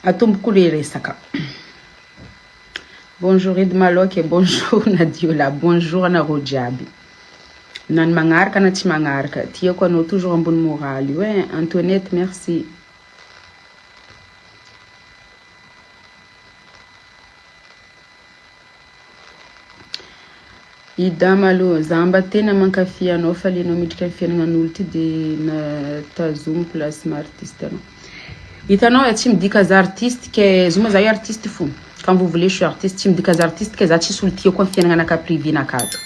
Atomboka resaka. Bonjour Ed Malok et bonjour Nadiola. Bonjour Naro Djabi. Nan mangarka na ti mangarka. Tia ko no toujours en bonne morale. Ouais, Antoinette, merci. Idamalo zamba tena mankafia no fali no midika fiainan'olo ty de na tazomo place ma artiste no. Hitanao ya tsy midika za artiste ke zoma za artiste fou. Quand vous voulez je suis artiste, tsy midika za artiste ke za tsy soltia ko fiainanaka privé nakato.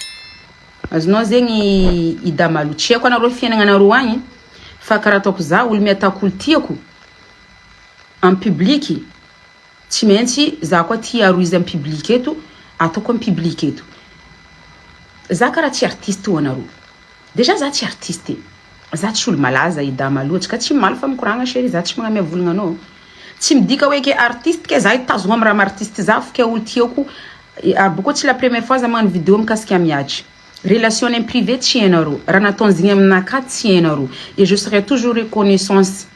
Azonao zegny idamalo tsy ko anaro fiainanareo agny fa karaha za olo miatako tiako en public tsy maintsy za ko tia aroizy en public eto atako en public eto. Za karaha tsy artiste ho anaro. Déjà za tsy artiste. Za tsy olo malaza idamalo ka tsy mal fa mikoragna chérie za tsy magnamia volagna anao. Tsy midika hoe ke artiste ke za itazoma amraha artiste za fo ke olo tiako boko tsy la première fois za magnano vidéo mikasika miatry. Relation en privé tsy hainareo. Raha nataony zegny aminaka tsy hainareo. Et je serai toujours reconnaissance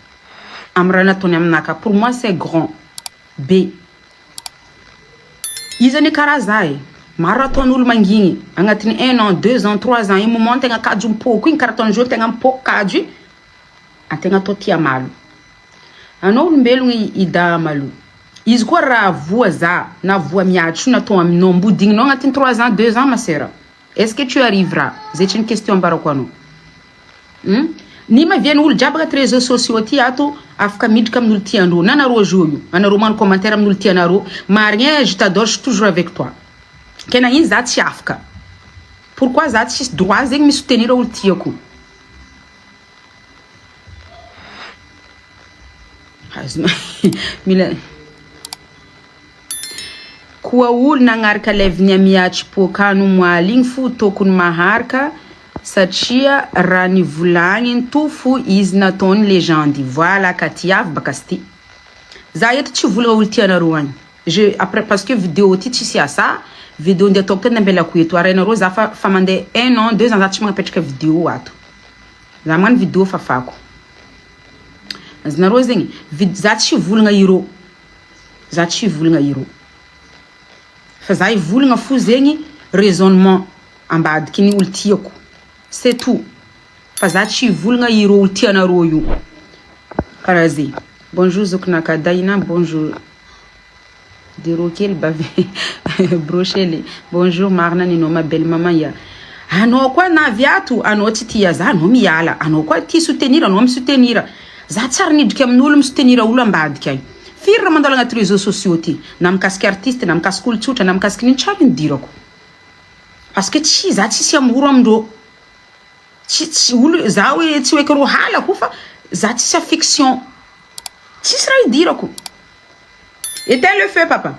amraha nataony aminaka. Pour moi c'est grand. B. Izany karaha za maro ataon'olo mangigny agnatiny 1 an, 2 ans, 3 ans, i moment tegna kajo mpoko igny karaha ataony jo tegna mpoko kajo ategna atao tia malo. Anao olombelogno idamalo. Izy koa raha voa za na voa miatry natao aminao mbodigninao agnatiny 3 ans, 2 ans ma sœur. Est-ce que tu arriveras? C'est une question barako anao. Ni ma vienne olo jiaby agnaty réseaux sociaux ty ato afaka miditra amin'olo tianareo. Na anareo joio, anareo man commentaire amin'olo tianareo. Marien, je t'adore, je suis toujours avec toi. Kena iny za tsy afaka. Pourquoi za tsy droit zegny mi soutenir olo tiako? Mila koa olo nagnaraka leviny amiatry pokano moaligny fo tokony maharaka satria raha nivolagniny to fo izy nataony legendy. Voilà katiavy bakasty. Za eto tsy volagna olo tianareo agny. Après parce que vidéo ty tsy siasa vidéo ndia ataoko tena mbelako eto arenareo za fa mandeha 1 an 2 ans za tsy magnapetraka vidéo ato. Za magnano vidéo fafako. Azinareo zegny za tsy volagna iro. Za tsy volagna iro. Fa za volagna fo zegny raisonnement ambadiky ny olo tiako. C'est tout. Fa za tsy volagna iro olo tianareo io. Karaha zegny. Bonjour Zoknakadaina, bonjour. Dirokely bave brochely. Bonjour Marna nino ma belle maman ya. Anao koa naviato, anao tsy tia za, anao miala. Anao koa tia soutenir, anao mi soutenir. Za tsara nidriky amin'olo mi soutenir olo ambadiky agny. Firy raha mandalo agnaty réseaux sociaux ty. Na mikasiky artiste, na mikasiky olo tsotra, na mikasiky ny tsara nidirako. Parce que tsy za tsy amoro amindreo. Tsy olo za hoe tsy hoe karo halako fa za tsy affection. Tsisy raha idirako. Éteins le feu, papa.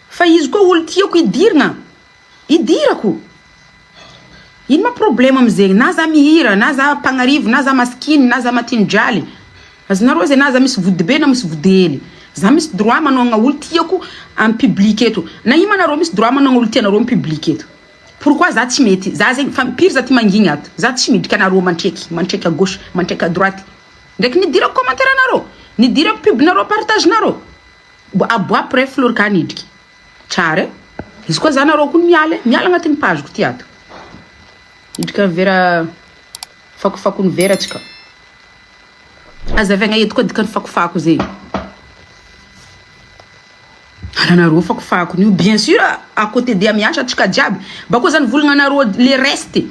Fa izy koa olo tiako idiragna. Idirako. Ino ma problème amzegny? Na za mihira, na za pagnarivo, na za maskiny, na za matinjaly. Azinareo ze na za misy vodibe na misy vodely. Za misy droit manao olo tiako en public eto. Na ino manareo misy droit manao olo tianareo en public eto. Pourquoi za tsy mety? Za zegny pire za ty mangigny ato. Za tsy midika anareo mantreky à gauche, mantreky à droite. Ndraiky nidirako commentaire anareo. Nidirako pub nareo, partage nareo. Aboa après fleur kanidriky. Tsara. Izy koa za nareo koa miala agnatin'ny page ko ty ato. Idrika vera fakofako ny vera tsika. Azavagna eto koa dikany fakofako zegny. Alanareo fakofako nio bien sûr à côté de amiatra tsika jiaby. Bako zany volagna nareo le reste.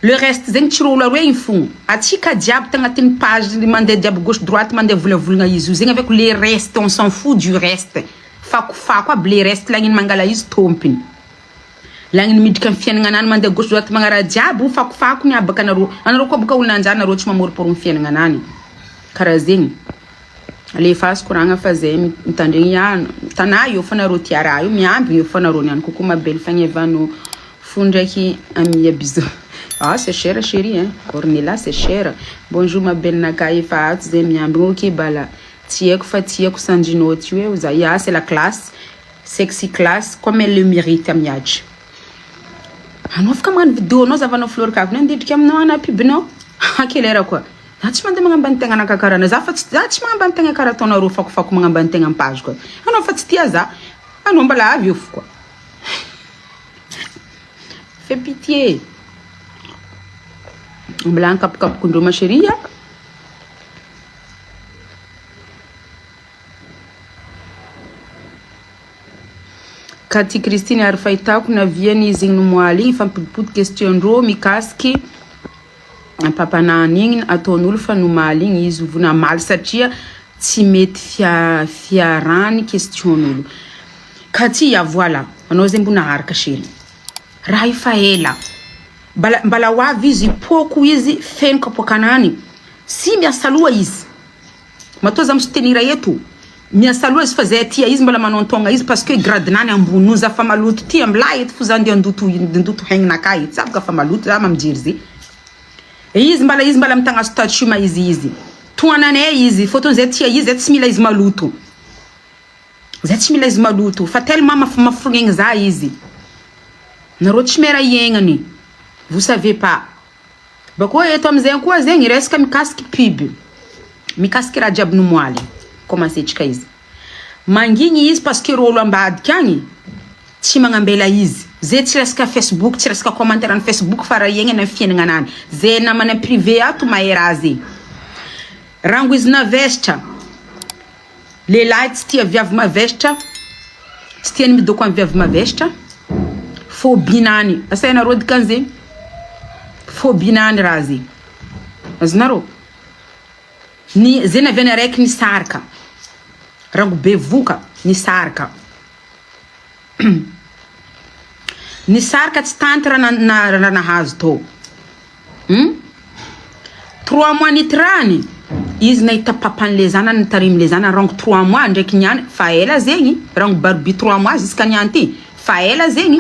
Le reste zegny tsy rôla roe igny fogna. Atsika jiaby tagnatin'ny page mandeha jiaby gauche droite mandeha volagna izy io zegny avec le reste on s'en fout du reste. Fakofako aby le reste lagniny mangala izy tompiny. Lagniny midika amin'ny fiainagnanany mandeha gauche droite magnara jiaby fakofako ny abaka anareo. Anareo koa baka olona anjara nareo tsy mamoriporo ny fiainagnanany. Karaha zegny. Alefa koragna fa zay mitandregny ihany. Tanà io fa nareo tia raha io miamby io fa nareo niany coucou ma belle fagnevano fondraiky amia bisous. Ah, c'est cher, chérie, hein. Ornella, c'est cher. Bonjour, ma belle Nakaye Faat, Zemiambi, ok, bala. Tieko, Fatieko, Sandino, tu es, Ouzaya, c'est la classe. Sexy classe, comme elle le mérite, amiage. Ah, non, comment vidéo, non, ça va nous fleur cap, non, dit qu'il y a un pub, non? Ah, quelle heure, quoi? za tsy mandeha magnambany tegna nakakarana za fa tsy magnambany tegna karaha ataonareo fakofako magnambany tegna ampage koa anao fa tsy tia za anao mbala avy eo koa fais pitié mbala ankapokapokondreo ma chérie Kati Christine ary fahitako naviany izy igny nomoaly igny fampodipody question-dreo mikasiky papanany igny ataon'olo fa nomaly igny izy vona maly satria tsy mety fiarany question-n'olo Kati ya voilà anao zay mbona haraka chérie raha efa ela mbala hoavy izy poko izy feno kapokanany si miasa loha izy matoa za misutenira eto miasa loha izy fa zay tia izy mbala manontonga izy parce que gradinany ambony noza fa maloto tia mbla eto fo zany ndoto hegninaka eto sabaka fa maloto za mamjery zay izy mbala mitagna statut ma izy toananay izy photo zay tia izy zay tsy mila izy maloto fa tellement mafrogny za izy nareo tsy mera iegnany vous savez pas bako eto amzay koa zegny resaka mikasiky pub mikasiky raha jiaby nomoaly commencetsika izy mangigny izy parce que rolo ambadiky agny tsy magnambela izy zay tsy resaka Facebook tsy resaka commentaire an Facebook fa raha iegny na fiaignananany zay namana privé ato maherazy rango izy na vestra lehilahy tsy tia viavy mavestra tsy tiany midoko amin'ny viavy mavestra fobinany asainareo dikan'zay fobinany raha zay azonareo ni zay naviany araiky ny saraka rango bevoka ny saraka ny saraka tsy tanty raha nahazo to 3 mois nitrany izy nahita papan'le zanany nitarim'le zanany rango 3 mois ndraiky niany fa ela zegny rango Barbie 3 mois jusqu'à nianty fa ela zegny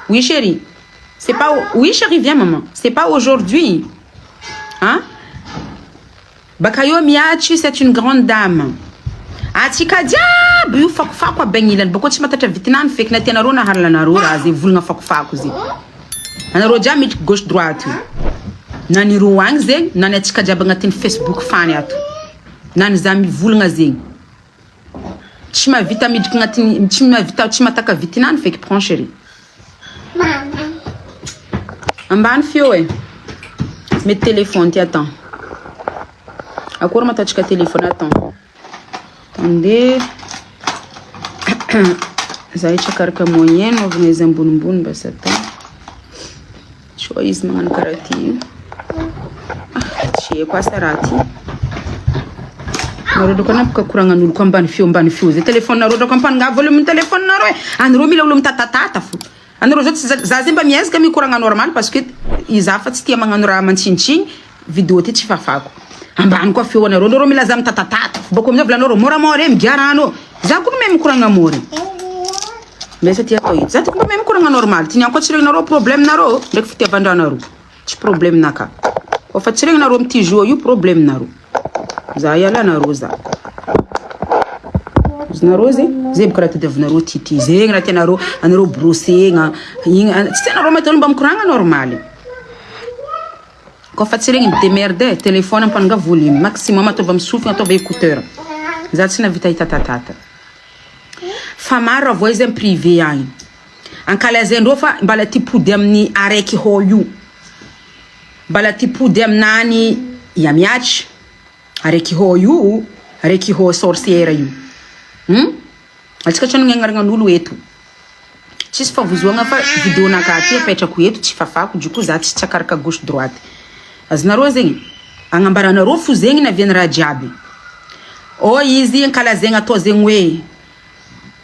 oui chérie c'est pas oui chérie viens maman c'est pas aujourd'hui hein bakayo miachi c'est une grande dame atika diaby io fakofako abagnilany bako tsy matatra vitinany feky na tianareo na halanareo raha zay volagna fakofako zay anareo dia midriky gauche droite nani roang zegny nani atsika jiaby agnatin'ny Facebook fany ato nani za mivolagna zegny tsy mavita midriky agnatin'ny tsy mataka vitinany feky prend chérie ambany fio met téléphone ti attends akory matatsika téléphone attends attendez za itsakaraka moyen ovagna izy ambonimbony basa attends cho izy magnano karaha ty tsy ko asa raha ty nareo doko anapaka koragnan'olo ko ambany fio zay téléphone nareo doko ampananga volume téléphone nareo anareo mila olo mitatatata fo anareo zao za zay mba miezaka mikoragna normal parce que iza fa tsy tia magnano raha mantsinitsigny vidéo ty tsy fafako ambany koa fio anareo nareo mila za mitatatata bako amizay volanareo moramora migiarano za koa me mikoragna mora mbesa ty atao ito za toko me mikoragna normal ty nianko tsy regnareo problème nareo ndraiky fitiavandranareo tsy problème naka o fa tsy regnareo mity jour io problème nareo za yala nareo za nareo zay bokaraha tadiavinareo tity zegny raha tianareo anareo brossegna igny tsy tianareo matao mba mikoragna normal ko fa tsy regny démerde téléphone ampananga volume maximum atova misofigna atova écouteur za tsy navita hitatatata fa maro avo izy privé agny ankalazandreo fa mbala tipody amin'ny araiky ho io mbala tipody aminany ya miatry araiky ho io araiky ho sorcière io atsika trano gnagnaran'olo eto tsisy favozoagna fa vidéo nakaty apetrako eto tsy fafako diko za tsy tsakaraka gauche droite azonareo zegny agnambaranareo fo zegny naviany raha jiaby o izy ankalazegna atao zegny hoe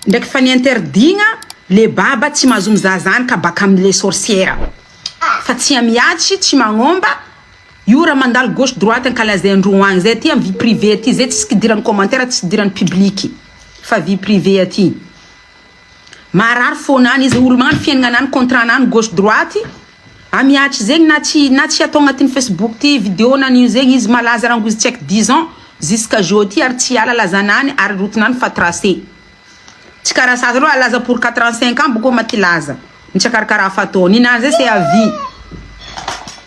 ndraiky fa niinterdigna le baba tsy mahazo mizazany ka baka amile sorcière fa tsy amiatry tsy magnomba io raha mandalo gauche droite ankalazandro agny zay ty vie privée ty zay tsy kidirany commentaire tsy dirany public fa vie privée aty marary fonany izy olo magnano fiaignanany contrat-nany gauche droite amiatry zegny na tsy atao agnatin'ny Facebook ty vidéo nany zegny izy malaza rango izy check 10 ans jusqu'à jeudi ary tsy ala lazanany ary rotonany fa tracé tsy karaha sasa loha alaza pour 85 ans boko maty laza nitsakarakaraha fatao ninany zay c'est à vie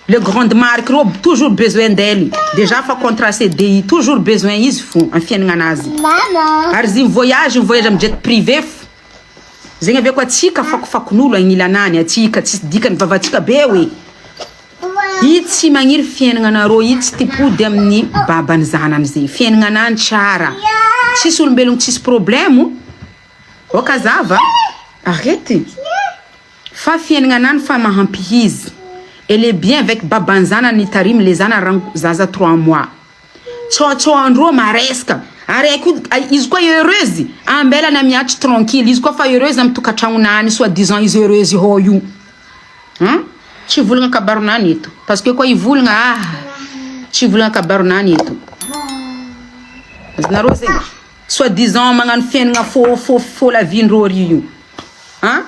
Les grandes marques, toujours besoin d'elle. Déjà, faut contracer DI, toujours besoin, ils font, en fin de nazi. Arzi voyage, me jet privé. Zenga be kwa tika fakunulu ngila nani atika tika bava tika bewe. Itsi mangir fien ngana ro itsi tipu demni baban zanan zi fien ngana chara. Tisul belung tis problème. Okazava. Arrête. Fa fien ngana fa mahampihiz. Elle est bien avec babanzana ni tarim les ana zaza 3 mois. Cho andro maresca. Ils sont heureuses. Ambela na miach tranquille. Ils sont heureuses am tukachangunani soit disant ils heureuses hoyu. Hein? Tu voulais kabarunani itu. Parce que quoi ils voulent tu voulais kabarunani itu. Na rose. Soit disant mangan fien nga fo la vie ndori. Hein?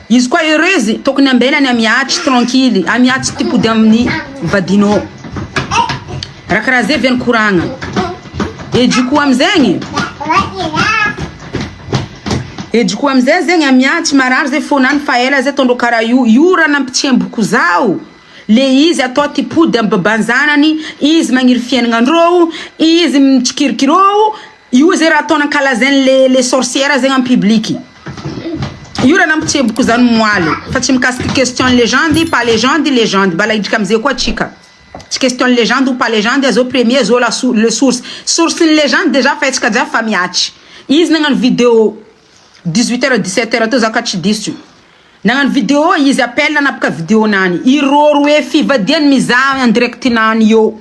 Ils sont heureuses. Tokna mbela na miach tranquille. Amiach tipo damni vadino. Rakraze vem kuranga. E du coup amzengi. E du coup amzengi amiati mararze fonan faela zetondo karayu yura na mpichembu kuzao. Leiz a to tipo de banzanani is mangir fien ngandro is mchkirkiro user atona kalazen les sorcières en public. Yura na mpichembu kuzan mwale. Fatim question légende pas légende bala idkamze kwa chika. Question légende ou pas légende, les premiers le source légende déjà fait que déjà famiati. Ils n'ont une vidéo 18h 17h tous akati disu. N'ont vidéo ils appellent na pka vidéo nani. Irorwe fi va dien misa en direct nani yo.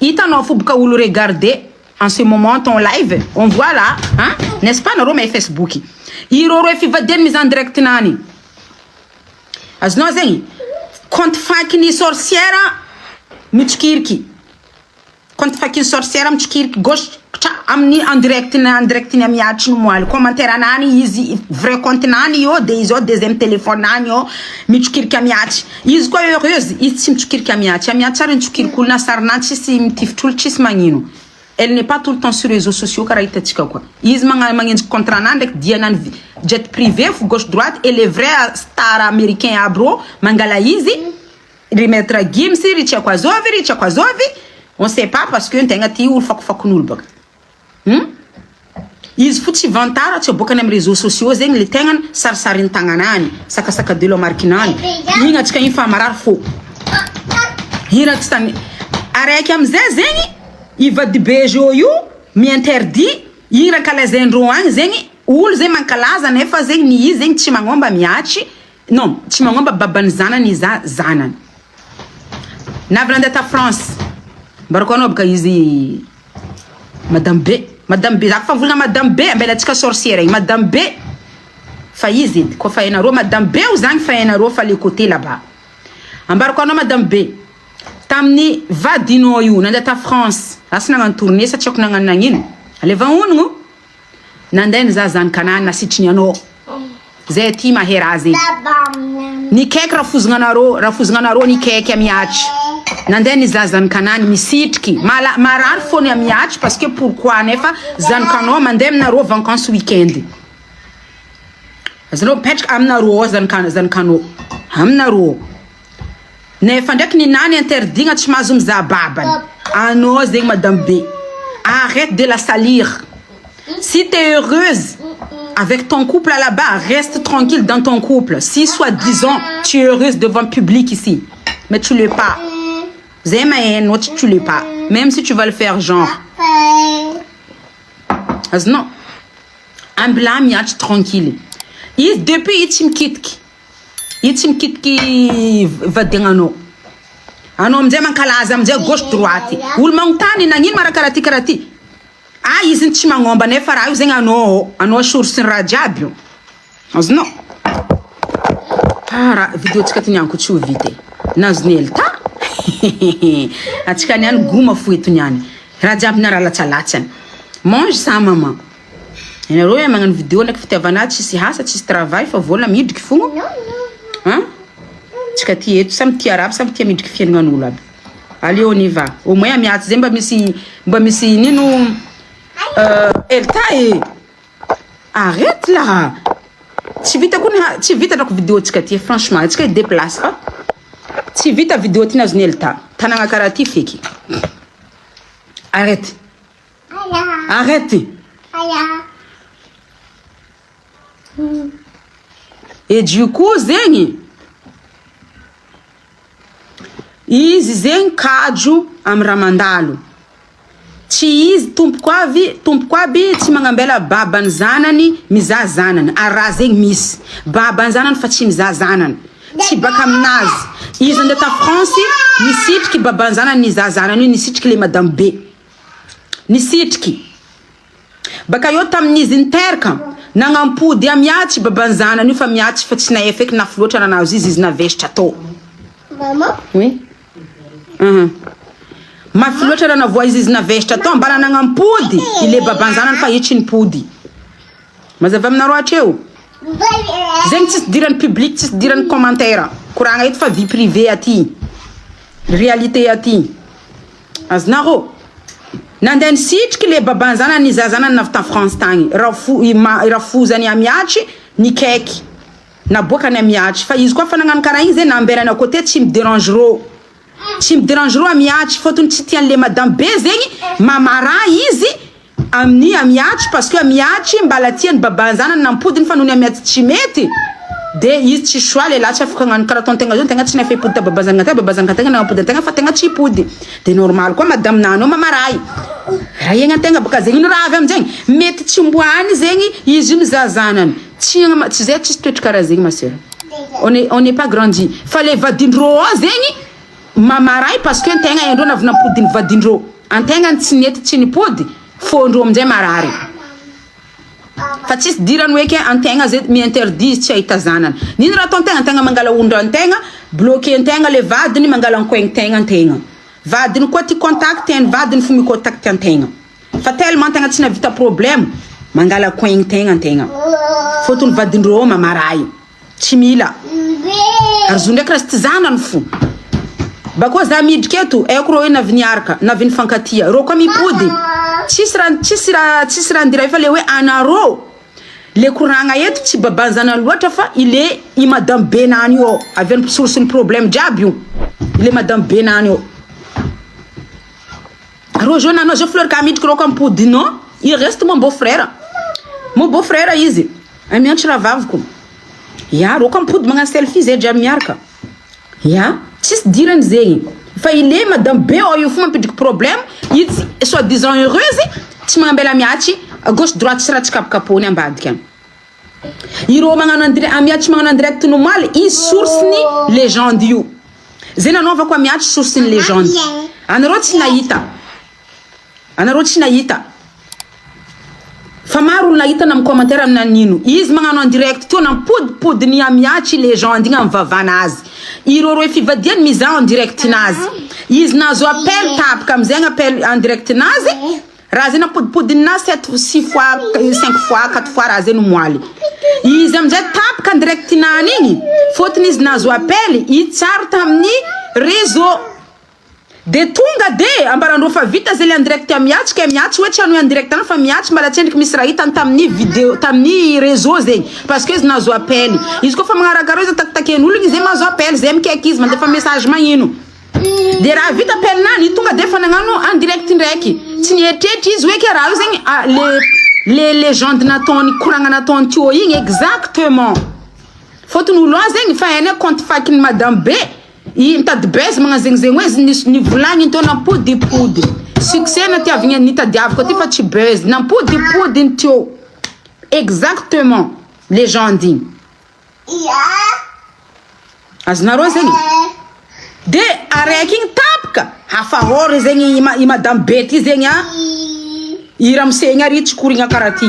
Ita no fu bka ulu regarder en ce moment ton live. On voit là, hein? N'est-ce pas na Facebook. Irorwe fi va dien misa en direct nani. As no zengi. Compte fakini sorcière Michkirki. Quand fakin sorcière Michkirki gauche amni en direct na miach no moal commentaire nani easy vrai compte nani yo deuxième téléphone nani yo Michkirki miach is ko heureuse is Michkirki miach Michkirki na sarnati sim tiftul manino. Elle n'est pas tout le temps sur les réseaux sociaux karaitatika quoi. Is mangin contre nandek dianan jet privé gauche droite et les vrais stars américains abro mangala easy remettre gimsi richa kwa zovi on sait pas parce que ntenga ti ul fakunul bag is futi vantara ti boka nem réseaux sociaux zeng le tengan sarsarin tanganani saka de lo markinani ninga tika infamarar fo hira tsani areki am zengi il va de beijo you me interdit ira kala zenroan zengi ul ze mankalaza ne fa zengi ni zengi chimangomba miachi non chimangomba babanzana ni zanan na Vendetta France barkono bka izi Madame B akfa vulna Madame B ambela tika sorcière Madame B faizid ko faina ro Madame B uzang faina ro fa le côté là-bas ambarkono Madame B tamni va dino yu na Vendetta France asna ngan tourner sa chok ngan nangin ale va ungu nanden za zan kana na sitnyano zeti maherazi ni kek rafuzngana ro ni kek miach nandeni za zan kanani misitki marar fon ya miach parce que pourquoi nefa zan kano mandem na ro vacances weekend azlo patch amna ro zan kano amna ro nefa ndek ni nani interdinga chmazum za baban ano zeng Madame B arrête de la salir si t'es heureuse avec ton couple là-bas, reste tranquille dans ton couple. Si soi-disant tu es heureuse devant le public ici, mais tu l'es pas. Tu l'es pas. Même si tu vas le faire genre. Non. Un blanc, miach tranquille. Depuis itim kitki va dengano. Ano mze mankalaza mze gauche droite. Ul mangtani nangin karati. Ah, ils sont chimangomba ne fara using ano shursin rajabio. Azno. Para video tikati nyanku chu vite. Naznelta. Atikani an guma fuetu nyani. Rajab na ralatalachan. Mange ça maman. Ina roya mangan video nek fitavanachi si hasa chi travail fa vola mid kifungo. Hein? Tikati etu sam ti arab sam ti mid kifien nganula. Allez on y va. Au moins mi atzemba misi ninu elle taille. Arrête là. Tsy vita rako vidéo tsika ty franchement tsika déplace fa tsy vita vidéo ty nazo nelta tanagna karaha ty feky. Arrête. Arrête. Et du coup zegny izy zegny kajo am ramandalo. Tsy izy tompoko aby tsy magnambela babany zanany mizaha zanany. Araha zegny misy babany zanany fa tsy mizaha zanany. Tsy baka aminazy. Izy andeha ta France nisitriky babany zanany mizaha zanany nisitriky le madame B. Nisitriky. Baka eo tamin'izy interka nagnampody amiatsy babany zanany fa miatsy fa tsy nahay feky nafy loatra nanazy izy navesitra atao. Maman? Oui. Mafy loatra raha navoa izy navesitra atao mbana nagnampody ile babany zanany fa itry nipody. Mazava aminareo hatreo. Zegny tsisy dirany public tsisy dirany commentaire. Koragna eto fa vie privée aty. Réalité aty. Aznaro. Nandeha nisitriky le babany zanany ny zazanany navy ta France tagny. Rafozany amiatry nikaiky. Naboakany amiatry fa izy koa fa nagnano karaha igny zegny nambelany à côté tsy me dérangerô. Tsy me dérangerô amiatry fotony tsy tian'le madame B zegny mamara izy amin'ny amiatry parce que amiatry mbala tiany babany zanany nampodiny fa nony amiatry tsy mety. De izy tsy choix le latsy afaka hagnano karaha ataon-tegna zao tegna tsy nahay fipody ta babany zanany babany zanany tegna nampody antegna fa tegna tsy hipody. De normal koa madame nano mamaray. Raha igny antegna baka zegny raha avy amizegny mety tsy mboany zegny izy mizaha zanany. Tsy zay tsisy toetra karaha zegny ma sœur. On n'est pas grandi. Fa le vadindrô zegny mamaray parce que antegna endro navy nampodiny vadindrô. Antegna tsy nety tsy nipody fondrô amizay marary. Fa tsisy dirany hoe ke antegna zay mi-interdit tsy ahita zanany. Nino raha ataon-tegna antegna mangala ondra antegna, bloqué antegna le vadiny mangala ankoegn-tegna antegna. Vadiny koa ty contact en vadiny fo mi-contact antegna. Fa tellement antegna tsy navita problème, mangala ankoegn-tegna antegna. Fotony vadindrô mamaray. Tsy mila. Arzo ndraiky raha tsy zanany fo. Bako za midriky eto, eko rô hoe navy niaraka, navy nifankatia. Rô koa mipody. Tsisy raha ndira efa le hoe anarô le koragna eto tsy babany zanany loatra fa ile i madame B nany io avy any mpisorosy ny problème jiaby io. Ile madame B nany io. Rô jo nanao jo fleur ka midriky rô koa mipody non, il reste mon beau-frère. Mon beau-frère izy. Amiantry raha vaviko. Ya, rô koa mipody magnano selfie zay jiaby miaraka. Ya, tsisy dirany zegny. Fa ile madame B io fo mampidriky problème, izy soi-disant heureuse, tsy magnambela miatry à gauche droite tsy raha tsy kapokapony ambadika. Iro magnano amiatry magnano direct normal, izy source ny légende io. Zay nanaovako amiatry source ny légende. Anarô tsy nahita. Anarô tsy nahita. Fa maro olona nahita na commentaire aminanino. Izy magnano en direct teo nampodipody ny amiatry légende igny amin'ny vavanazy. Iro rô fivadiany mizaha en direct nazy. Izy nazo appel tapaka amizay appel en direct nazy. Raha zay nampodipody nazy 6 fois, 5 fois, 4 fois raha zay no moaly. Izy amizay tapaka en direct nany igny. Fotony izy nazo appel, i tsara tamin'ny réseau. De tonga de ambarandrô fa vita zay le en direct amiatry ka miatry hoe trano en direct fa miatry mbala tsendriky misy raha hitany tamin'ny vidéo tamin'ny réseau zegny parce que izy nazo appel. Izy koa fa magnarakarao izy takitaken'olo igny zay mazo appel zay mikaiky izy mandefa message magnino. De raha vita appel nany tonga de fa nagnano en direct ndraiky. Tsy nietretry izy hoe ke raha io zegny les légendes nataony koragna nataony teo igny exactement. Fotony olo zegny fa ene compte fakiny madame B. I mitady bese magnano zegny hoe izy nivolagny teo nampodipody. Succès natiavigny nitadiaviko ty fa tsy buzz nampodipody ny teo. Exactement légende igny. Azonarô zegny. De araiky igny tapaka hafahory zegny i madame B ty zegny a. I ramosegny ary tsy korigna karaha ty.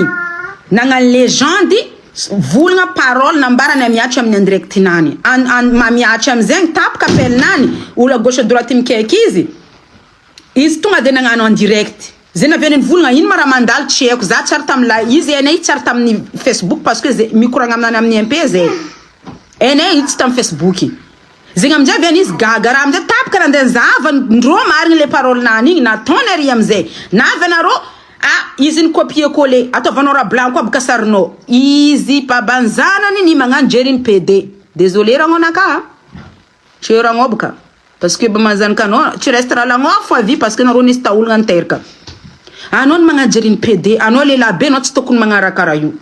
Nagnano légende volagna parole nambarany amiatry amin'ny indirect nany. Mamiatry amizegny tapaka appel nany, olo à gauche droite mikaiky izy. Izy tonga de nagnano en direct. Zay naviany volagna ino mara mandalo tsy haiko za tsara tamla izy ene tsara tamin'ny Facebook parce que mikoragna aminany amin'ny MP zay. Ene tsy tam Facebook. Zegny amizay aviany izy gaga raha amizay tapaka randeha zava ndrô marigny le parole nany igny nataony ary amizay. Navy anarô izy copier-coller. Ato vanora blanc ko abkasarno. Izy pa banzana ni mangan jerin PD. Désolé rangonaka. Tu rangobka. Parce que bamazan kano, tu resteras là moi fois vie parce que na roni sta ulgan terka. Anon mangan jerin PD, anon le la be not stokun mangara karayu.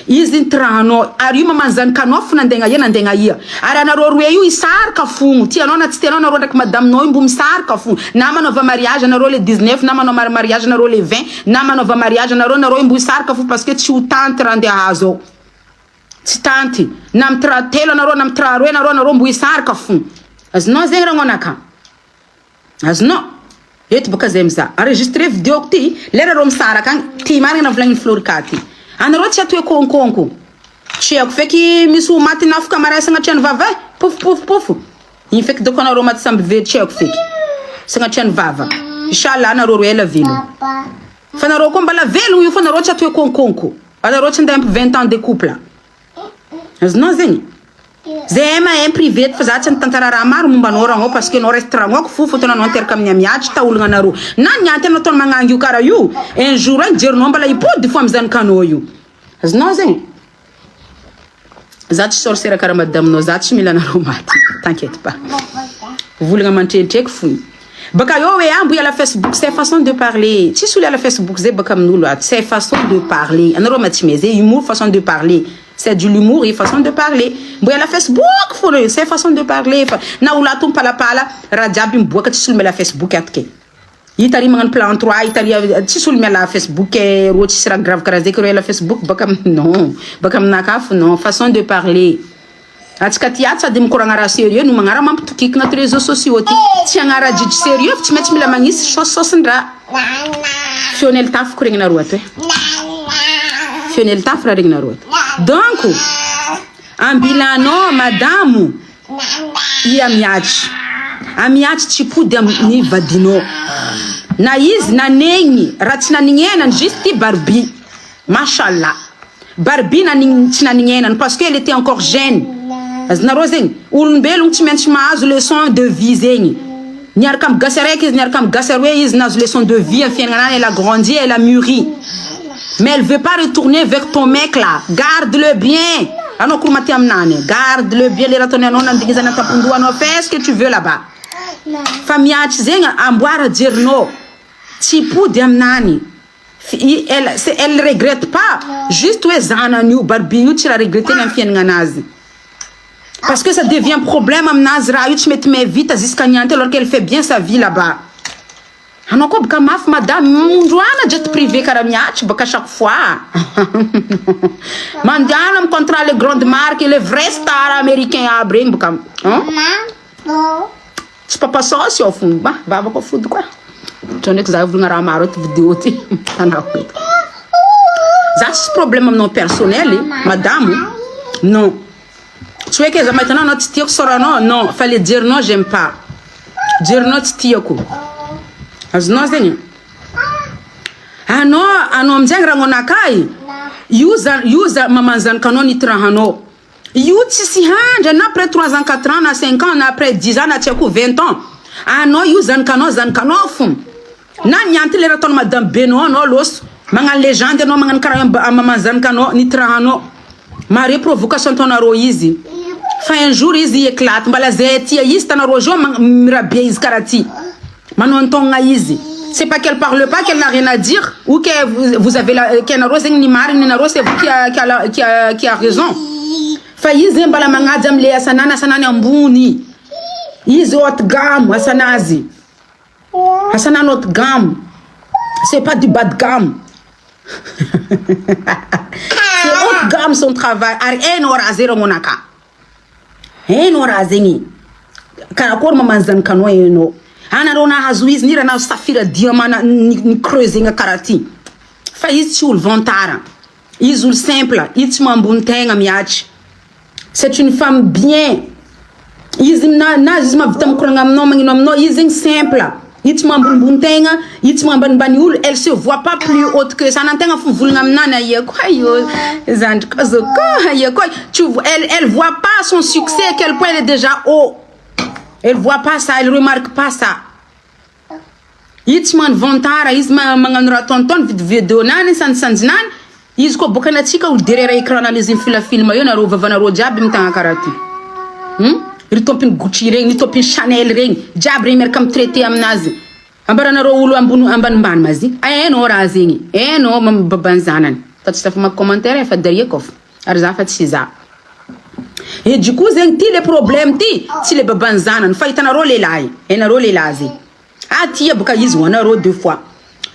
Izin trano ari mamazan kanof na ndenga yena ndenga ya ara na rorweyu isar ka fungu ti anona tstelo na roda madame no mbum sar ka fungu na manova mariage na role 19 na manova mariage na role 20 na manova mariage na role mbu sar ka fungu parce que tu tante rande hazo ti tante nam tratelo na role nam trarwe na role mbu sar ka fungu azno zengra ngonaka azno yet bakazemza enregistrer vidéo ti lera rom sara kan ti mari na vlang flor kati ana roti atu konkonko cheko feki misu mati na fuka mara sanga chen vava puf puf puf in feki do kona roma tsambe ve cheko feki sanga chen vava inshallah ana roro ela vilo fana ro komba la velo yu fana roti atu konkonko ana roti ndem 20 ans de couple as non zen zema em privé faza chen tantara mar mumba nora ngo parce que no restaurant ko fufu tona non ter kam nyamiach tawul ngana ro nan nyante no ton mangangu kara yu un jour un dir no bala ipo de fam zan kanoyu as non zen zat sorcière kara madame no zat milana romati t'inquiète pas vous le manter tek fou baka yo we ambu ya la Facebook c'est façon de parler ti sous la Facebook ze bakam nulo c'est façon de parler an romati meze humour façon de parler. C'est de l'humour et façon de parler. Boya la Facebook, c'est façon de parler. Na ula tum pala radiabim boka tisul me la Facebook atke. Itali mangan plan 3 Itali tisul me la Facebook roti sera grave karazé que la Facebook bakam non. Bakam nakaf non, façon de parler. Atskatiat sa dim korangara sérieux nous mangara mam tukik na réseaux sociaux ti tiangara dit sérieux tu mets la mangis sosondra. Fionel taf kuringna ruate. Fionel taf ringna ruate. Donc, en bilano, madame, il y a miach. Amiach chipu dem ni vadino. Na iz na nengi, ratina ningena juste Barbie. Machallah. Barbie na ningena parce qu'elle était encore jeune. Azna rosen, ulmbel untimench maaz leçon de vie zeni. Niar kam gasarek, niar kam gasarwe iz na leçon de vie, elle a grandi, elle a mûri. Mais elle veut pas retourner vers ton mec là. Garde-le bien. Garde-le bien. Fais ce que tu veux là-bas. Famille amboire dire non. Tipou demnani. Elle regrette pas. Juste ouais zananu barbiou tu la regretter l'enfien nganazi. Parce que ça devient problème am nazra tu mets vite à ziskanyante alors qu'elle fait bien sa vie là-bas. Anoko baka maf madame munduana jet privé karamiach baka chaque fois. Mandiana contre les grandes marques et les vrais stars américains à bring baka. C'est pas ça si au fond bah va pas food quoi. Tu n'es que ça vous n'aura marre de vidéo ti. Ça c'est problème non personnel madame. Non. Tu es que maintenant notre tire sera non, fallait dire non, j'aime pas. Dire non tire ko. Azno zeni ano mjengra ngonakai usa mamanzan kanoni trahano yuti si hanja na après 3 ans 4 ans na 5 ans na après 10 ans na tcheku 20 ans ano usan kano fum na nyanti le raton madame beno no los mangan légende no mangan karam mamanzan kano ni trahano mari provocation ton aroizi fa un jour izi éclate mbala zeti yista na rojo mirabie iskarati. C'est pas qu'elle parle pas, qu'elle n'a rien à dire, ou que vous avez qu'elle n'a rose ni mari ni rose, c'est vous qui a raison. Faïs mbala mangadam le sanana mbuni. Ils haute gamme, asanazi. Asana notre gamme. C'est pas du bas de gamme. C'est haute gamme son travail. Ar ora zero monaka. Ora zeni. Kanakor mamanzan kano eno. Ana rona hazuiz nira na safira diamana ni creusinga karati. Faiz chul vontara. Izul simple, itma buntenga miach. C'est une femme bien. Izim na izma vitam kurangam no manginom no izing simple. Itma buntenga, itma banbaniul, elle se voit pas plus haute que ça. Nantenga fu vulngam nana ye quoi yo. Zand kozoko ye quoi. Elle voit pas son succès à quel point elle est déjà haut. Elle voit pas ça, elle remarque pas ça. Izy man vontara izy magnano raha tonton vidéo nany sansanjinany izy ko boka natsika ol derrière écran izy film io narô vavanarô jiaby mitagna karaha ty. Ry tompiny Gucci regny, ny tompiny Chanel regny, jiaby regny miaraka traité aminazy. Ambaranarô olo ambanimbany mazy. Hainao raha zegny. Hainao baban'ny zanany. Fa tsy tafa mak commentaire fa derrière kof. Ary za fa tsy za. Et du coup zegny ty le problème ty, tsy le baban'ny zanany fa hitanarô lehilahy. Hainarô lehilahy zegny. Atia boka izy hoanarô deux fois.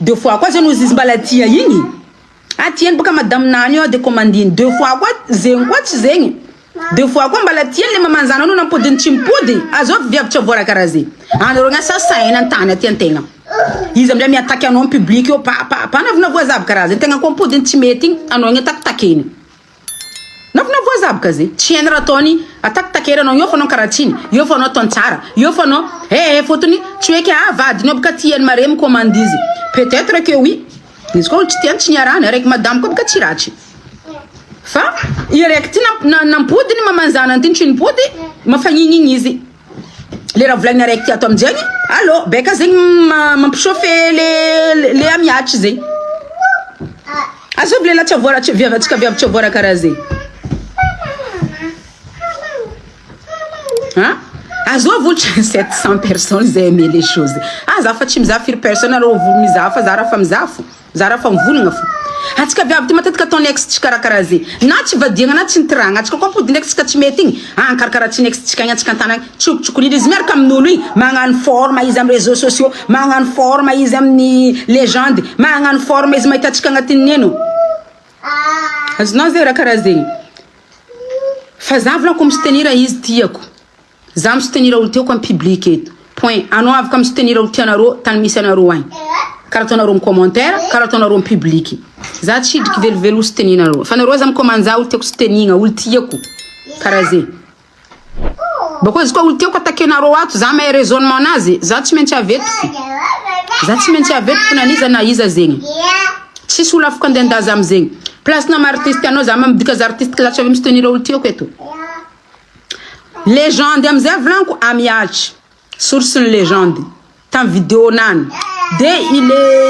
Deux fois koa zegny izy mbala tia igny. Atia boka madame nany io de commandine deux fois koa zegny koa tsy zegny. Deux fois koa mbala tia le mamanzana no nampodiny tsy mipody. Azo viavitra voara karaha zegny. Anarô ngasa saina antany aty antegna. Izy amindray miataky anao en public io pa navina voazabo karaha zegny. Tegna ko mipodiny tsy mety igny anao igny ataktakeny. Navina voazabo ka zegny. Tsy hainy raha ataony ataktakera anao io fa anao karaha tsiny. Io fa anao ataony tsara. Io fa anao fotony tsy hoe ke vadiny boka tiany mare micommande izy. Peut-être que oui. Izy koa tsy tiany tsy niarahany araiky madame koa boka tsy ratsy. Fa iraiky ty nampodiny mamanzanany ty tsy nipody mafagnigny izy. Le raha volagny araiky ty ato amizegny allo beka zegny mampichauffer le amiatry zegny. Azovy le latsy avoara viavatsika viavatra avoara karaha zegny. Azovy oltra 700 personnes zay aimé les choses. Za fa tsy mizaha firy personne arô volo mizaha fa za raha fa mizaha fo. Za raha fa mivolagna fo. Atsika viavy ty matetika ataony ex tsika karaha zegny. Na tsy vadiagna na tsy nitiragna. Atsika koa podiny ex tsika tsy mety igny. Karakaraha tsy ex tsika igny atsika antanagna tsokotsokony izy miaraka amin'olo igny. Magnano forme izy amin'ny réseaux sociaux. Magnano forme izy amin'ny légende. Magnano forme izy mahita atsika agnatin'ny eno. Azonao zay raha karaha zegny. Fa za volagna ko mi-soutenir izy tiako. Za mi-soutenir olo tiako amin'ny public eto. Point. Anao afaka mi-soutenir olo tianarô tany misy anarô agny. Karaha ataonarô amin'ny commentaire, karaha ataonarô amin'ny public. Za tsy hidriky velivelo souteninarô. Fa narô za mi-commande za olo tiako soutenigna, olo tiako. Karaha zegny. Bakô izy koa olo tiako atakenarô ato, za mahay raisonnement anazy, za tsy maintsy aveto. Za tsy maintsy aveto fo naniza na iza zegny. Tsisy olo afaka andendaza amizegny. Place nama artiste anao za mamidika za artiste ka za tsy avy mi-soutenir olo tiako eto. Légende amizay volaniko amiatry. Source ny légende. Tam vidéo nany. De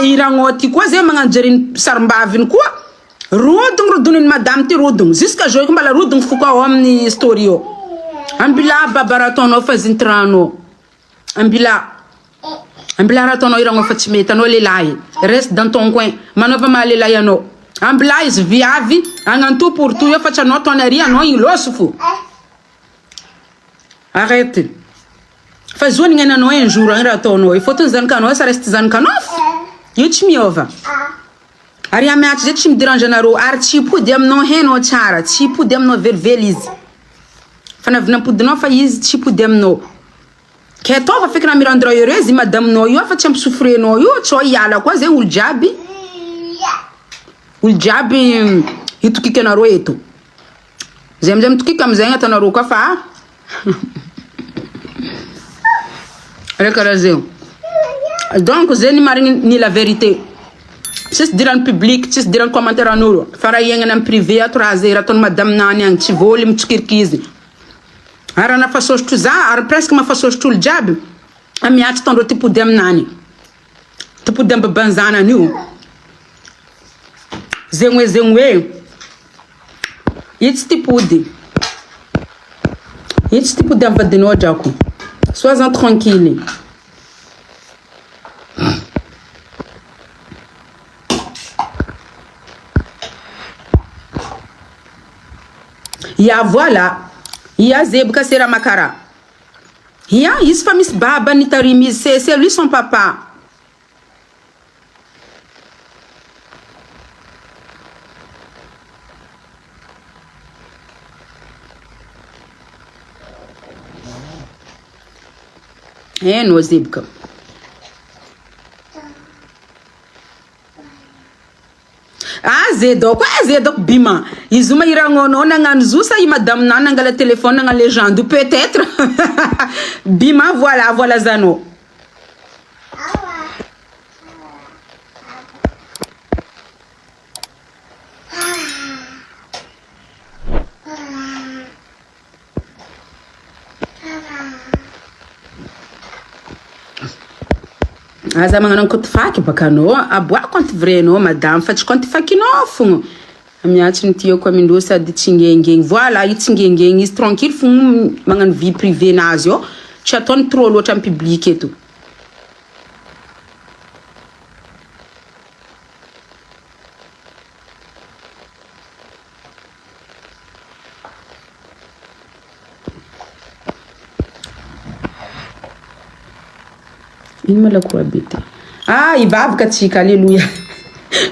iragno ty koa zay magnano jeriny sarim-baviny koa. Rodogny madame ty rodogny. Jusqu'à jour ko mbala rodogny fo koa ao amin'ny story io. Ambila babara ataonao fa zintrano. Ambila raha ataonao iragno fa tsy mety anao lehilahy. Reste dans ton coin. Manaova maha lehilahy anao. Ambila izy viavy agnano tout pour tout io fa tsy anao ataony ary anao igny loso fo. Arrête. Fa zoany gny ananao un jour raha ataonao. I fotony zanakanao sa reste zanakanao. Io tsy miova. Ary amiatry zay tsy miderange anarô. Ary tsy hipody aminao hainao tsara. Tsy hipody aminao velively izy. Fa navinapodinao fa izy tsy hipody aminao. Ke atao fa feky na mirandra heureuse madaminao io fa tsy ampisuffrenao io. Tsao hiala koa zegny olo jiaby. Olo jiaby hitokiky anarô eto. Zay amizay mitokiky amizay atanarô koa fa donc zeny marigny ni la vérité. Tsisy dirany public, tsisy dirany commentaire an'olo. Fa raha iagnana amin'ny privé ato raha zay raha ataony madame nany agny tsy voly mitsokiriky izy. Ary nafasôsotro za, ary presque mafasôsotro olo jiaby. Amiatry tandro tipody aminany. Tipody amin'ny baban'ny zanany io. Zegny hoe. Itsy tipody. Itsy tipody amin'ny vadinao drako. Sois-en tranquille. Ya voilà. Ya zebuka sera makara. Ya, izy fa misy baba nitarimy izy. C'est lui son papa. No zebuka. Zedoko bima. Izuma irangono nagnano zusa i madame nana ngala téléphone nga légende peut-être. Bima voilà zano. Aza magnano compte faky baka no, aboa compte vrai no madame, fa tsy compte faky no fogno. Amiatsy tiako amindro sady tsingengeng. Voilà, i tsingengeng izy tranquille fogno magnano vie privée nazy io, tsy ataony trop loatra am public eto. Ino ma la croix bête? Ah, il va avec alléluia.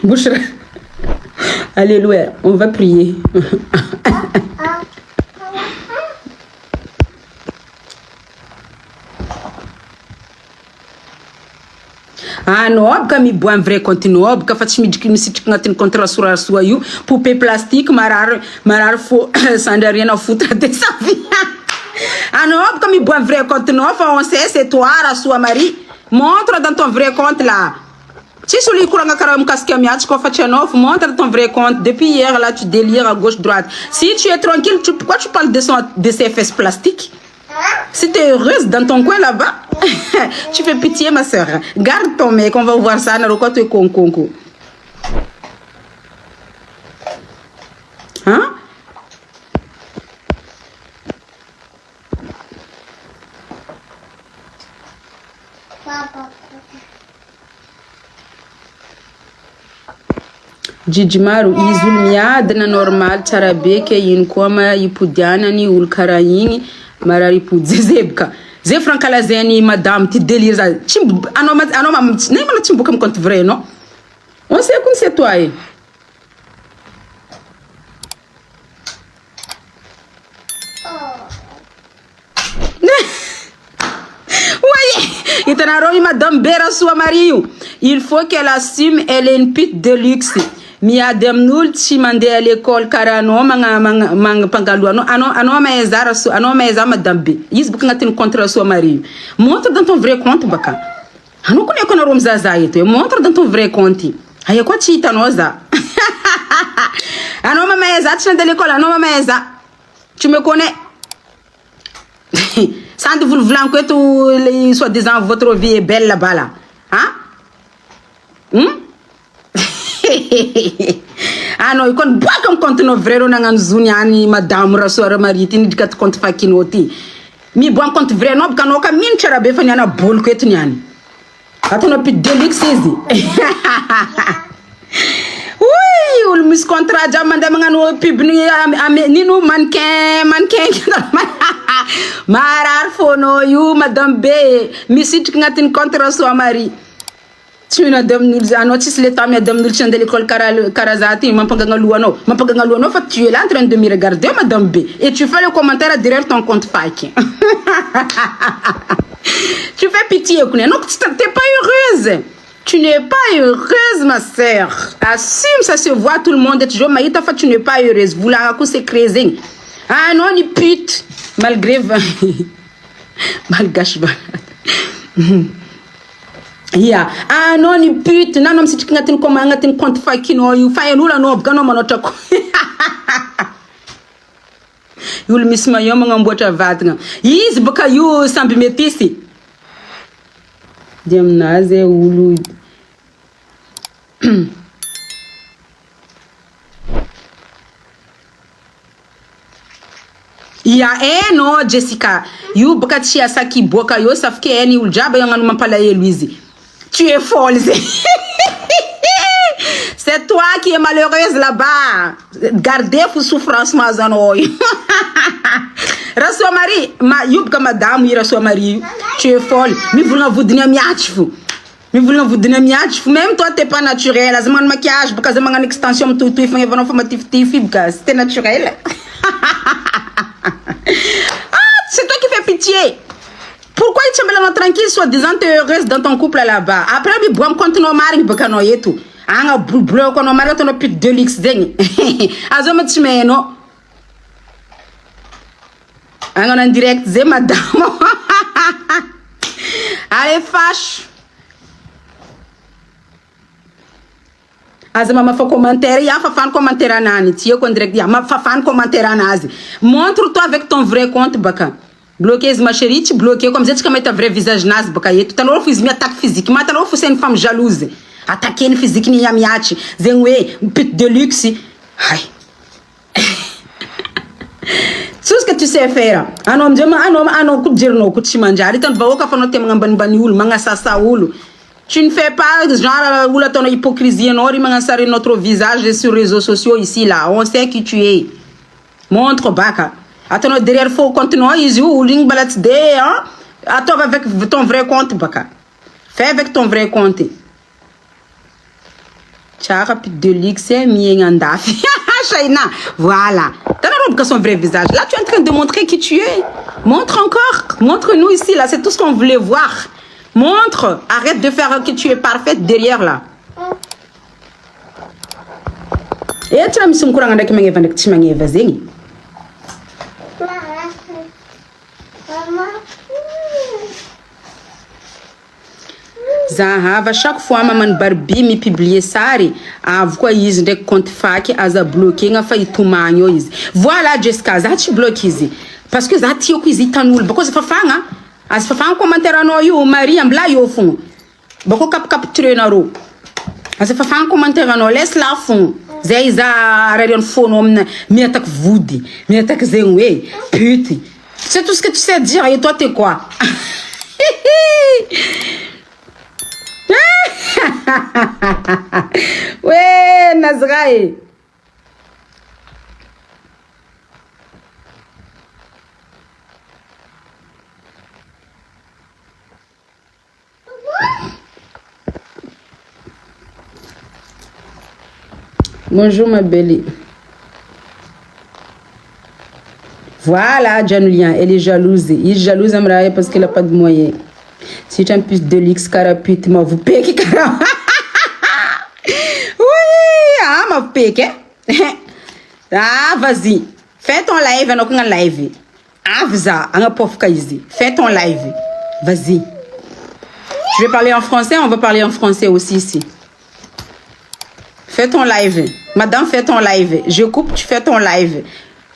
Bouchra. Alléluia. On va prier. Ah non, abka mi boan vrai continue, abka fa tsy midriky misitriky agnatin'ny contrat soa io, poupée plastique marar faux ça n'a rien à foutre de sa vie. Ah non, abka mi boan vrai continue, fa on sait c'est toi Rasoa Marie. Montre dans ton vrai compte là. Si celui qui a un casque à miatch, montre ton vrai compte. Depuis hier, là, tu délires à gauche-droite. Si tu es tranquille, pourquoi tu parles de ces fesses plastiques? Si tu es heureuse dans ton coin là-bas, tu fais pitié, ma soeur. Garde ton mec, on va voir ça. Hein? Jijimaru izul na normal tsara be ke ino koa ma ipodianany olo karaha igny marary ipodizebka ze frankalazany madame ty délire za anao nem mana tsimboka am compte vrai non on sait comme c'est toi Itanaro madame Rasoa Marie, il faut qu'elle assume, elle est une pute de luxe. Miadem nul ci mandé à l'école karano manga pangaluano ano maezara su ano maeza madame B. Is buka ngatin contre Rasoa Marie. Montre dans ton vrai compte baka. Ano kone kona rom zaza ito. Montre dans ton vrai compte. Aya kwa ci itanoza. Ano maeza tu de l'école ano maeza. Tu me connais? Sans vous voulant que tout les soi-disant votre vie est belle là-bas là. Hein? Ah non, il compte pas comme compte nos vrais on zuniani madame Rasoa Marie tin dikat compte fakinoti. Mi bon compte vrai non kano ka min charabe fanyana bol ko etnyani. Atona pi delix ici. Oui, ul mis contrat jamanda mangano pib ni no mannequin Marar fono you madame B misit ngatin contre Rasoa Marie. Tu na dem nul anotis le temps madame nul de l'école Karazati mampagangaluano fa tu es là en train de me regarder madame B et tu fais le commentaire derrière ton compte fake. Tu fais pitié non tu t'es pas heureuse. Tu n'es pas heureuse, ma sœur. Assume, ça se voit, tout le monde est toujours maïta, tu n'es pas heureuse. Vous la c'est crazy. Ah non, ni pute. Malgré. Malgache. Yeah. Ah non, ni pute. Non, non, si tu as un compte fakino, you find no, no, gano manotako. You miss my young man, what a vatna. Yes, because you sambi me pissy. Dem naze ulu. Ya no Jessica you bakati ya saki boka yo safke eni uljaba yanganu mapala ye Louise tu es folle. C'est toi qui es malheureuse là-bas. Gardez vos souffrances mazano. Rasoa Marie ma yubka madame Rasoa Marie tu es folle. Mi voulons vous donner miatchfu. Mais voulons vous donner miage. Même toi, t'es pas naturel. As un maquillage, parce que une extension, tout, il faut une formative, c'était naturel. Ah, c'est toi qui fais pitié. Pourquoi tu me laisses tranquille, soi-disant, t'es heureuse dans ton couple là-bas. Après, il boit contre nos maris, parce qu'on y tout. Un bleu, qu'on a marié, on a plus de luxe. As un tu me non. Un en direct, c'est madame. Allez, fâche. As mama fa commentaire ya fa fan commentaire anani tie ko direct ya ma fa fan commentaire anazi montre-toi avec ton vrai compte baka Bloquer ma chérie, tu bloquer comme ça, tu mets ta vrai visage naze, bakaye. Tout à l'heure, vous une attaque physique. Maintenant, vous c'est une femme jalouse. Attaquer une physique ni yamiachi. Zengwe, une pute de luxe. Aïe. Tout ce que tu sais faire. Un homme, coup de dire non, coup de chimanjari. Tant va au café, non, t'es mangan banioul, manga sasa oulu. Tu ne fais pas genre où la ton hypocrisie, non, il m'a notre visage sur les réseaux sociaux ici, là. On sait qui tu es. Montre, baka. Attends, derrière, faut continuer, ils jouent, link balat de, hein. Attends, avec ton vrai compte, baka. Fais avec ton vrai compte. Tchara, rapide de ligue, c'est miengandafi. Shaina, voilà. T'as la robe que son vrai visage. Là, tu es en train de montrer qui tu es. Montre encore. Montre-nous ici, là. C'est tout ce qu'on voulait voir. Montre. Arrête de faire que tu es parfaite derrière, là. Et tu as mis son courant avec mes évents tu m'as évasé. Zahava chaque fois maman Barbie me publier sari avko yiz de compte faki aza bloqué nga fay tumanyo yiz voilà Jessica za ti bloqué yiz parce que za ti yo yiz tanul bako za fafanga as fafanga commentaire no yo Maria mbla yo fun bako capturer na ro as fafanga commentaire no laisse la fun za radion phone omna mi attaque voudi mi attaque zenwe pute c'est tout ce que tu sais dire et toi t'es quoi? Ouais, Nazraï. Bonjour ma belle. Voilà, Janulien, elle est jalouse. Il est jalouse à me parce qu'elle n'a pas de moyens. Si tu as un plus de l'X, carapute, ma vous pique, carapute. Oui, ah, ma pique. Ah, vas-y. Fais ton live, on a un live. Ah, vza, on a pauvre kaisi. Fais ton live. Vas-y. Je vais parler en français, on va parler en français aussi ici. Fais ton live. Madame, fais ton live. Je coupe, tu fais ton live.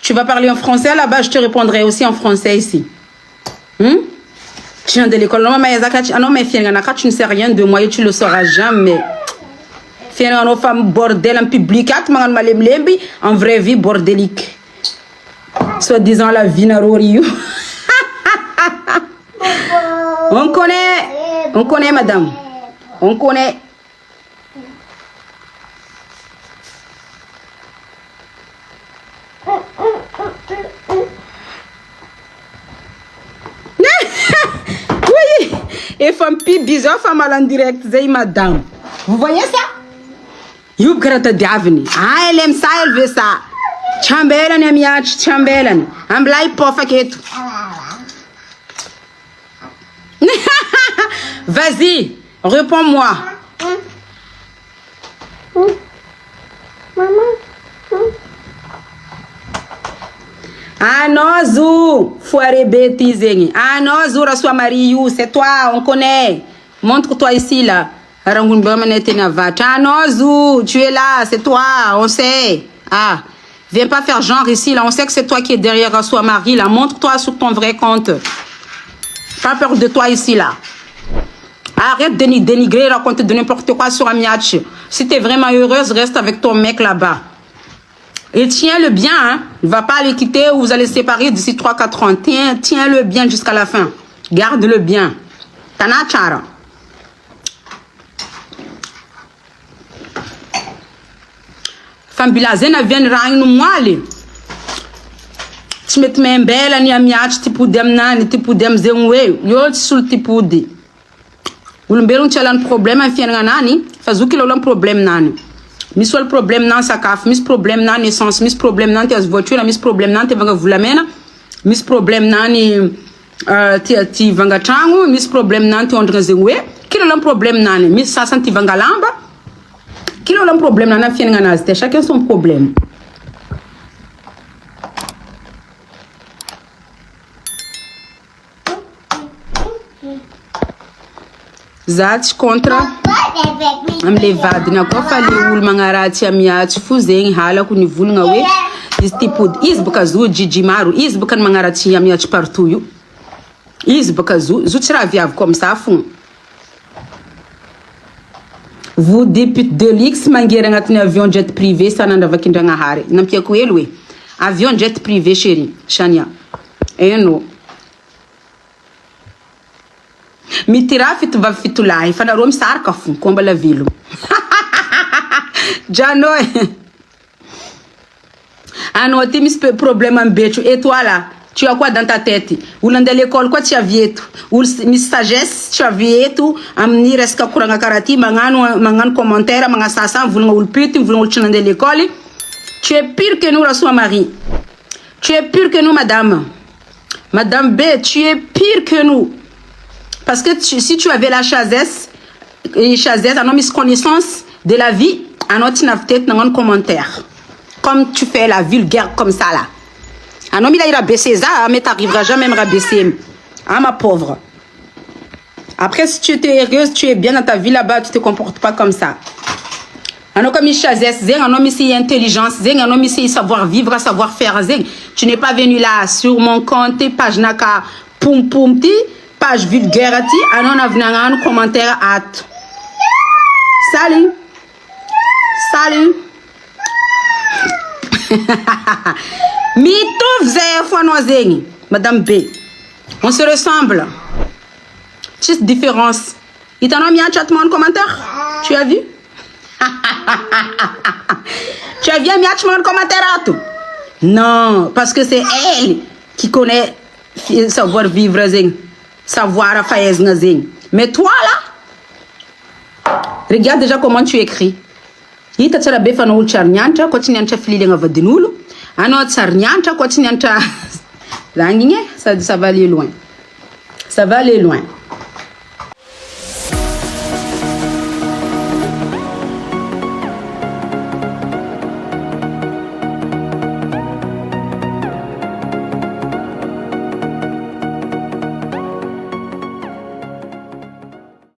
Tu vas parler en français là-bas, je te répondrai aussi en français ici. Tu viens de l'école. Non, mais tu ne sais rien de moi et tu ne le sauras jamais. Une femme bordel en public, en vraie vie bordélique. Soit disant la vie n'a rien. On connaît madame. On connaît. Oui, et femme pi bizarre, femme en direct, c'est madame. Vous voyez ça? You grata d'avni. Ah, elle aime ça, elle veut ça. Chambelan, amiach, chambelan. I'm like perfect. Vas-y, réponds-moi. Ah non, Zou, foiré bêtise. Ah non, Zou, reçois Mariou, c'est toi, on connaît. Montre-toi ici, là. Ah non, Zou, tu es là, c'est toi, on sait. Ah, viens pas faire genre ici, là, on sait que c'est toi qui es derrière reçois Marie, là. Montre-toi sur ton vrai compte. Pas peur de toi ici, là. Arrête de dénigrer, raconter de n'importe quoi sur Amiach. Si t'es vraiment heureuse, reste avec ton mec là-bas. Et tiens-le bien, hein. Il ne va pas le quitter ou vous allez séparer d'ici 3-4 ans. Tiens-le bien jusqu'à la fin. Garde-le bien. Tana chara. Femme bilazena vient rang no moale. Tu mets même belle ani amiach tipo dem nani tipo dem zenwe. Yo sul tipo de. Ulumberu chalan problème en fienga nani. Fazuki lo problème nani. Mis le problème dans sa caf, mis problème dans naissance, mis problème dans tes voitures, mis problème dans tes vanga vulamena, mis problème dans ni ti vanga changu, mis problème dans tes ondrezewe. Quel est le problème dans mis ça senti vanga lamba? Quel est le problème dans la fienga nazte? Chacun son problème. Zat contra am levado na ko fali ul mangarati amiati fuzeng hala kuni vulnga we is tipo is buka zo jijimaru is bukan mangarati amiati partuyu Izy baka zotra viavy comme ça fond. Vous député de l'X mangueira agnatin'ny avion jet privé sanandavakindragnahary. Nampiako hely hoe avion jet privé chéri, Shania. Eno. Mitira fito vavy fito lahy fa nareo misaraka fo ko mbala velo. Janoi. Anao ty misy problème ambetro. Et toi là, tu as quoi dans ta tête? Olona andeha l'école quoi tsy avy eto? Misy sagesse tsy avy eto amin'ny resaka koragna karaha ty magnano commentaire magnasasa volagna olo pity volagna olo tsy nandeha l'école. Tu es pire que nous Rassoa Marie. Tu es pire que nous madame. Madame B, tu es pire que nous. Parce que si tu avais la chazesse, on mis connaissance de la vie, on a peut-être dans un commentaire. Comme tu fais la vulgaire comme ça là. On a mis là rabaisser ça, mais t'arriveras jamais à me rabaisser. Ah ma pauvre. Après si tu es heureuse, tu es bien dans ta vie là-bas, tu te comportes pas comme ça. On a mis chazesse, on a mis intelligence, on a mis savoir vivre, savoir faire. Tu n'es pas venu là sur mon compte, page naka, poum poum ti. Page vulgaire ti anon avna un commentaire at. Salut. Salut. Mi tout faisait fois noisengi madame B. On se ressemble. Juste différence. Il t'en a mis un chat en commentaire? Tu as vu? Tu as vu un chat en commentaire à tout? Non, parce que c'est elle qui connaît savoir vivre zing. Savoir à faire zing. Mais toi là, regarde déjà comment tu écris. Il t'a tiré béfa no charnyanta, continue à filer nga vadinulu. Ano charnyanta, continue à ça va aller loin. Ça va aller loin.